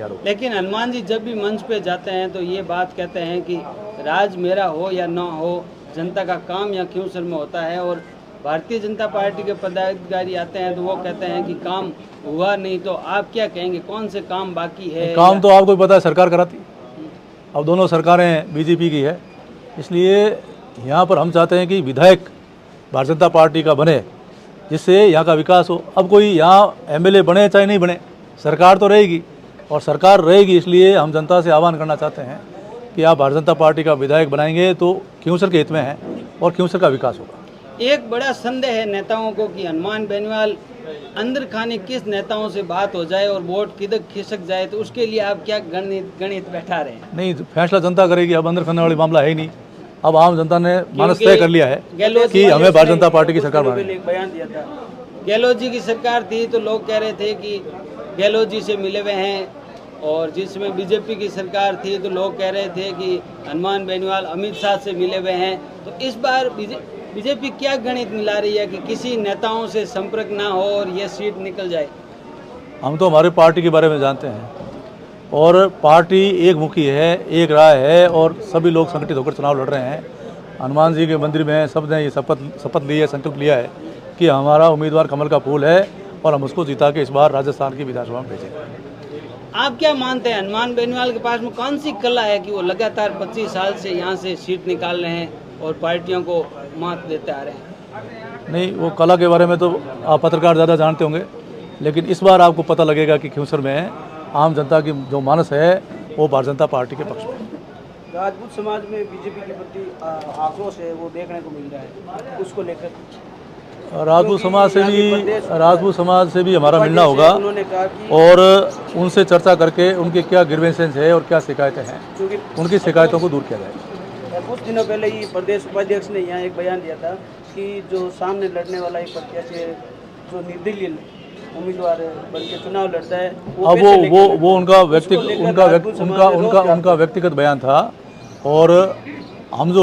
तैयार होगा। लेकिन हनुमान जी जब भी मंच पे जाते हैं तो ये बात कहते हैं कि राज मेरा हो या ना हो, जनता का काम या क्यों सर में होता है। और भारतीय जनता पार्टी के पदाधिकारी आते हैं तो वो कहते हैं कि काम हुआ नहीं। तो आप क्या कहेंगे, कौन से काम बाकी है? काम तो आपको पता है सरकार कराती, अब दोनों सरकारें बीजेपी की है, इसलिए यहाँ पर हम चाहते हैं कि विधायक भारतीय जनता पार्टी का बने, जिससे यहाँ का विकास हो। अब कोई यहाँ एमएलए बने चाहे नहीं बने, सरकार तो रहेगी और सरकार रहेगी, इसलिए हम जनता से आह्वान करना चाहते हैं कि आप भारतीय जनता पार्टी का विधायक बनाएंगे तो क्योंसर के हित में है और क्योंसर का विकास होगा। एक बड़ा संदेह है नेताओं को कि हनुमान बेनीवाल अंदर खाने किस नेताओं से बात हो जाए और वोट किधर खिसक जाए, तो उसके लिए आप क्या गणित बैठा रहे हैं? नहीं, फैसला जनता करेगी। अब अंदर खाने वाली मामला है ही नहीं, अब आम जनता ने मानस तय कर लिया है कि हमें भारतीय जनता पार्टी की सरकार बनानी। बयान दिया था, गहलोत जी की सरकार थी तो लोग कह रहे थे कि गहलोत जी से मिले हुए हैं, और जिसमें बीजेपी की सरकार थी तो लोग कह रहे थे कि हनुमान बेनीवाल अमित शाह से मिले हुए हैं। तो इस बार बीजेपी क्या गणित मिला रही है कि किसी नेताओं से संपर्क ना हो और ये सीट निकल जाए? हम तो हमारे पार्टी के बारे में जानते हैं और पार्टी एक मुखी है, एक राय है और सभी लोग संगठित होकर चुनाव लड़ रहे हैं। हनुमान जी के मंदिर में सब ने ये शपथ ली है, संकल्प लिया है कि हमारा उम्मीदवार कमल का फूल है और हम उसको जिता के इस बार राजस्थान की विधानसभा में भेजेंगे। आप क्या मानते हैं, हनुमान बेनीवाल के पास में कौन सी कला है कि वो लगातार 25 साल से यहाँ से सीट निकाल रहे हैं और पार्टियों को मात देते आ रहे हैं? नहीं, वो कला के बारे में तो आप पत्रकार ज़्यादा जानते होंगे, लेकिन इस बार आपको पता लगेगा कि क्योंसर में आम जनता की जो मानस है वो भारतीय जनता पार्टी के पक्ष में। राजपूत समाज में बीजेपी के प्रति आक्रोश है, वो देखने को मिल रहा है, उसको लेकर राजपूत समाज से भी हमारा मिलना होगा और उनसे चर्चा करके उनके क्या ग्रीवेंसेस है और क्या शिकायतें हैं, उनकी शिकायतों को दूर किया जाएगा। कुछ दिनों पहले ही प्रदेश उपाध्यक्ष ने यहाँ एक बयान दिया था कि जो सामने लड़ने वाला एक प्रत्याशी जो निर्दलीय उम्मीदवार बन के चुनाव लड़ता है, वो उनका व्यक्तिगत बयान था और हम जो